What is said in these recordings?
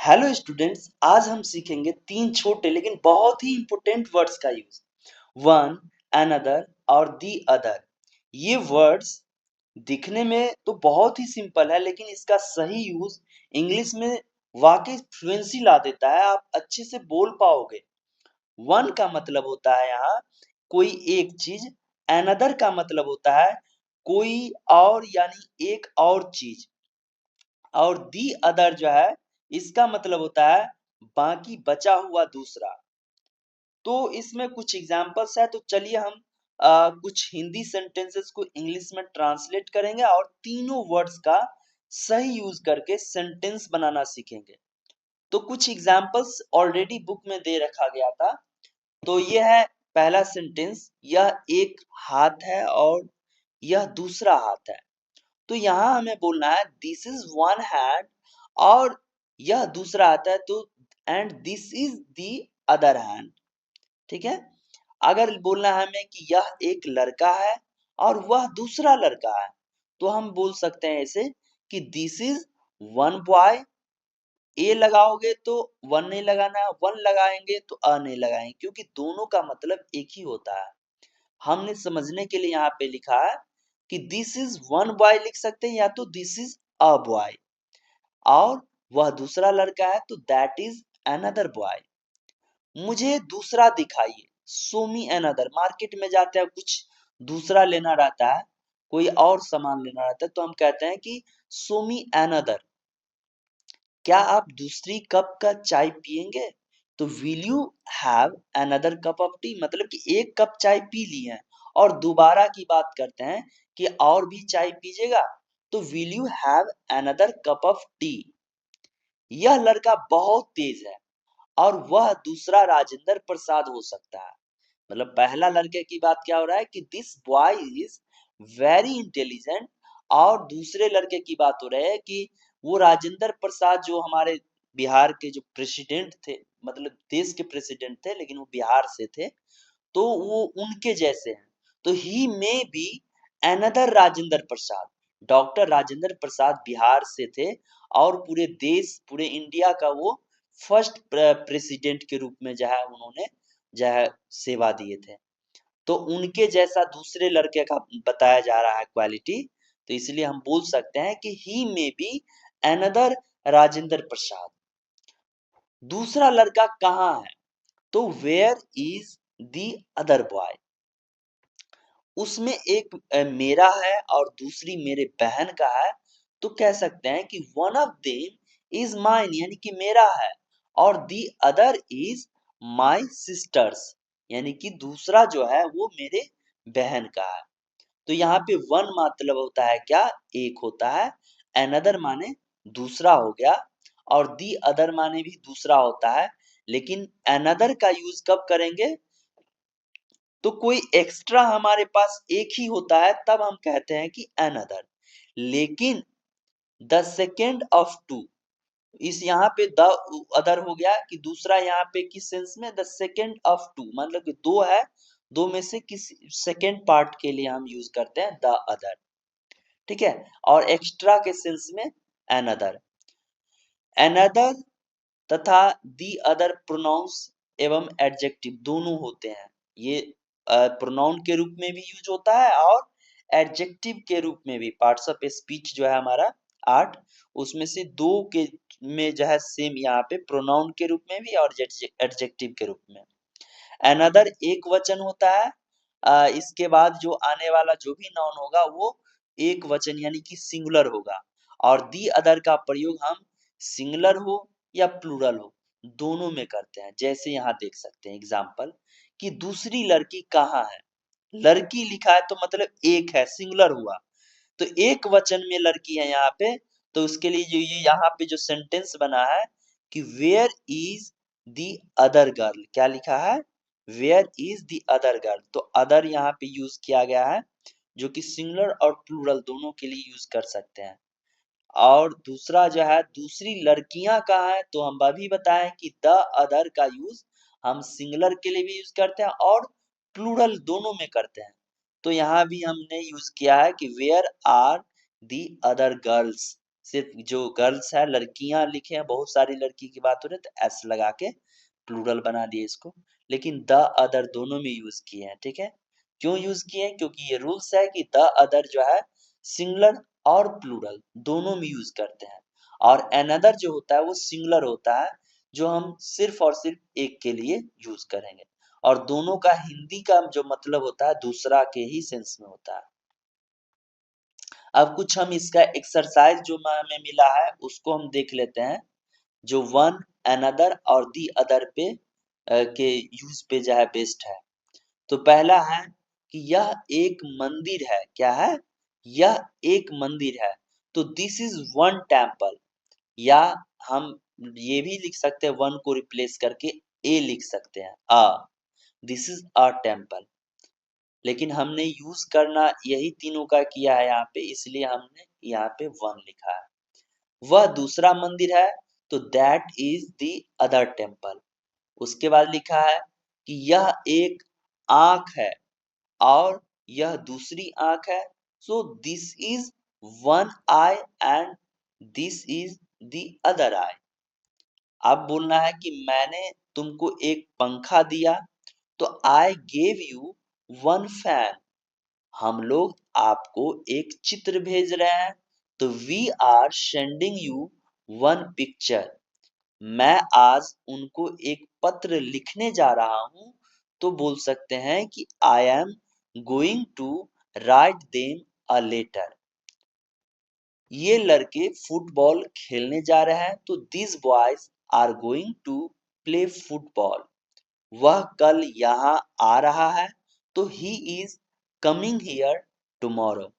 Hello students, आज हम सीखेंगे तीन छोटे लेकिन बहुत ही इंपॉर्टेंट वर्ड्स का यूज। वन, अनदर और दी अदर। ये वर्ड्स दिखने में तो बहुत ही सिंपल है, लेकिन इसका सही यूज इंग्लिश में वाकई फ्लुएंसी ला देता है। आप अच्छे से बोल पाओगे। वन का मतलब होता है यहाँ कोई एक चीज। अनदर का मतलब होता है कोई और, यानी एक और चीज। और दी अदर जो है, इसका मतलब होता है बाकी बचा हुआ दूसरा। तो इसमें कुछ एग्जांपल्स है, तो चलिए हम कुछ हिंदी सेंटेंसेस को इंग्लिश में ट्रांसलेट करेंगे और तीनों वर्ड्स का सही यूज करके सेंटेंस बनाना सीखेंगे। तो कुछ एग्जांपल्स ऑलरेडी बुक में दे रखा गया था। तो ये है पहला सेंटेंस, यह एक हाथ है और यह दूसरा हाथ है। तो यहाँ हमें बोलना है दिस इज वन हैंड, और यह दूसरा आता है तो and this is the other hand. ठीक है। अगर बोलना है हमें कि यह एक लड़का है और वह दूसरा लड़का है, तो हम बोल सकते हैं ऐसे कि दिस इज वन बॉय। ए लगाओगे तो वन नहीं लगाना है, वन लगाएंगे तो अ नहीं लगाएंगे, क्योंकि दोनों का मतलब एक ही होता है। हमने समझने के लिए यहाँ पे लिखा है कि दिस इज वन बॉय लिख सकते हैं, या तो दिस इज अ बॉय। और वह दूसरा लड़का है तो दैट इज अनदर बॉय। मुझे दूसरा दिखाइए, शो मी अनदर। मार्केट में जाते हैं, कुछ दूसरा लेना रहता है, कोई और सामान लेना रहता है, तो हम कहते हैं कि शो मी अनदर। क्या आप दूसरी कप का चाय पियेंगे? तो will you have another cup of T, मतलब कि एक कप चाय पी ली है और दोबारा की बात करते हैं कि और भी चाय पीजिएगा, तो will you have another cup of T. यह लड़का बहुत तेज है और वह दूसरा राजेंद्र प्रसाद हो सकता है। मतलब पहला लड़के की बात क्या हो रहा है कि this boy is very intelligent, और दूसरे लड़के की बात हो रही है कि वो राजेंद्र प्रसाद जो हमारे बिहार के जो प्रेसिडेंट थे, मतलब देश के प्रेसिडेंट थे, लेकिन वो बिहार से थे, तो वो उनके जैसे हैं। तो he may be another Rajendra Prasad. Doctor Rajendra Prasad Bihar से थे और पूरे देश, पूरे इंडिया का वो फर्स्ट प्रेसिडेंट के रूप में जो है उन्होंने जो है सेवा दिए थे। तो उनके जैसा दूसरे लड़के का बताया जा रहा है क्वालिटी, तो इसलिए हम बोल सकते हैं कि he may be another Rajendra Prasad. दूसरा लड़का कहाँ है? तो where is the other boy. उसमें एक मेरा है और दूसरी मेरे बहन का है, तो कह सकते हैं कि one of them is mine, यानी कि मेरा है, और the other is my sisters, यानी कि दूसरा जो है वो मेरे बहन का है। तो यहाँ पे वन मतलब होता है क्या? एक होता है। अनदर माने दूसरा हो गया, और दी अदर माने भी दूसरा होता है। लेकिन अनदर का यूज कब करेंगे? तो कोई एक्स्ट्रा हमारे पास एक ही होता है, तब हम कहते हैं कि अनदर। लेकिन द सेकेंड ऑफ टू, इस यहाँ पे द अदर हो गया कि दूसरा, यहाँ पे किस सेंस में? द सेकेंड ऑफ टू, मतलब कि दो है, दो में से किसी सेकेंड पार्ट के लिए हम यूज करते हैं द अदर। ठीक है। और एक्स्ट्रा के सेंस में अनदर। अनदर तथा दी अदर प्रोनाउंस एवं एडजेक्टिव दोनों होते हैं। ये प्रोनाउन के रूप में भी यूज होता है और एडजेक्टिव के रूप में भी। पार्ट्स ऑफ स्पीच जो है हमारा 8, उसमें से दो के में जो है सेम यहाँ पे प्रोनाउन के रूप में भी और एडजेक्टिव के रूप में। अनदर एक वचन होता है। इसके बाद जो आने वाला जो भी नाउन होगा वो एक वचन यानी कि सिंगुलर होगा। और दी अदर का प्रयोग हम सिंगुलर हो या प्लूरल हो, दोनों में करते हैं। जैसे यहाँ देख सकते हैं एग्जाम्पल कि दूसरी लड़की कहाँ है। लड़की लिखा है तो मतलब एक है, सिंगुलर हुआ, तो एक वचन में लड़की है यहाँ पे। तो उसके लिए जो ये यहाँ पे जो सेंटेंस बना है कि where is the other girl, क्या लिखा है? Where is the other girl. तो अदर यहाँ पे यूज किया गया है, जो कि सिंगुलर और प्लूरल दोनों के लिए यूज कर सकते हैं। और दूसरा जो है दूसरी लड़कियां कहाँ है, तो हम अभी बताएं कि द अदर का यूज हम सिंगुलर के लिए भी यूज करते हैं और प्लूरल दोनों में करते हैं। तो यहाँ भी हमने यूज किया है कि where are the other girls, सिर्फ जो गर्ल्स है लड़कियां लिखे हैं, बहुत सारी लड़की की बात हो रही है तो एस लगा के प्लूरल बना दिए इसको। लेकिन द अदर दोनों में यूज किए हैं, ठीक है। क्यों यूज किए हैं? क्योंकि ये रूल्स है कि द अदर जो है सिंगुलर और प्लूरल दोनों में यूज करते हैं, और अनदर जो होता है वो सिंगुलर होता है, जो हम सिर्फ और सिर्फ एक के लिए यूज करेंगे, और दोनों का हिंदी का जो मतलब होता है दूसरा के ही सेंस में होता है। अब कुछ हम इसका एक्सरसाइज जो हमें मिला है उसको हम देख लेते हैं, जो वन, अनदर और दी अदर पे के यूज पे जो है बेस्ड है। तो पहला है कि यह एक मंदिर है। क्या है? यह एक मंदिर है। तो दिस इज वन टेम्पल, या हम ये भी लिख सकते हैं वन को रिप्लेस करके ए लिख सकते हैं, अ, दिस इज अ टेम्पल। लेकिन हमने यूज करना यही तीनों का किया है यहाँ पे, इसलिए हमने यहाँ पे वन लिखा है। वह दूसरा मंदिर है, तो that is the other temple. उसके बाद लिखा है कि यह एक आंख है और यह दूसरी आंख है, so this is one I and this is the other I. अब बोलना है कि मैंने तुमको एक पंखा दिया, तो I gave you one fan. हम लोग आपको एक चित्र भेज रहे हैं, तो we are sending you one picture. मैं आज उनको एक पत्र लिखने जा रहा हूं, तो बोल सकते हैं कि I am going to write them a letter. ये लड़के फुटबॉल खेलने जा रहे हैं, तो this boys are going to play football. वह कल यहाँ आ रहा है, तो he is coming here tomorrow.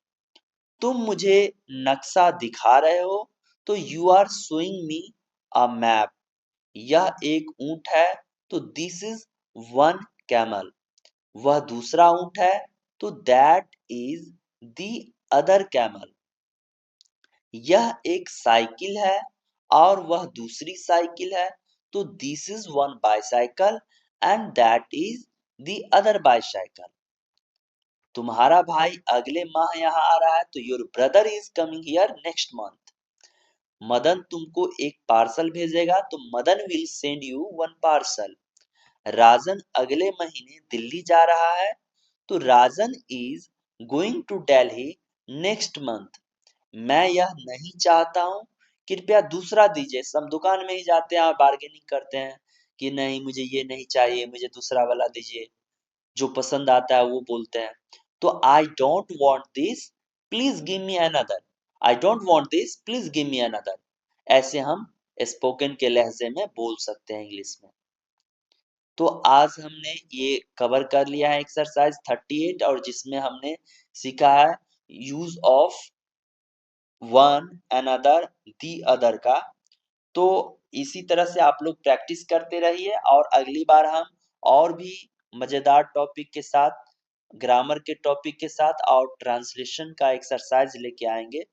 तुम मुझे नक्शा दिखा रहे हो, तो you are showing me a map. यह एक ऊंट है, तो दिस इज वन कैमल। वह दूसरा ऊंट है, तो that is the other camel. यह एक साइकिल है और वह दूसरी साइकिल है, तो this is one bicycle and that is the other bicycle. तुम्हारा भाई अगले माह यहाँ आ रहा है, तो your brother is coming here next month. Madan तुमको एक पार्सल भेजेगा, तो Madan will send you one parcel. Rajan अगले महीने दिल्ली जा रहा है, तो Rajan is going to Delhi next month. मैं यह नहीं चाहता हूँ, कृपया दूसरा दीजिए। सब दुकान में ही जाते हैं और बार्गेनिंग करते हैं कि नहीं मुझे ये नहीं चाहिए, मुझे दूसरा वाला दीजिए, जो पसंद आता है वो बोलते हैं। तो I don't want this, please give me another. I don't want this, please give me another. ऐसे हम स्पोकन के लहजे में बोल सकते हैं इंग्लिश में। तो आज हमने ये कवर कर लिया है एक्सरसाइज 38, और जिसमें हमने सीखा है use of one, another, the other का। तो इसी तरह से आप लोग प्रैक्टिस करते रहिए, और अगली बार हम और भी मजेदार टॉपिक के साथ, ग्रामर के टॉपिक के साथ और ट्रांसलेशन का एक्सरसाइज लेके आएंगे,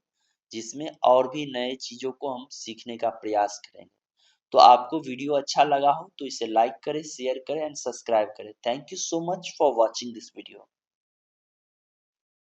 जिसमें और भी नए चीजों को हम सीखने का प्रयास करेंगे। तो आपको वीडियो अच्छा लगा हो तो इसे लाइक करें, शेयर करें एंड सब्सक्राइब करें। Thank you so much for watching this video.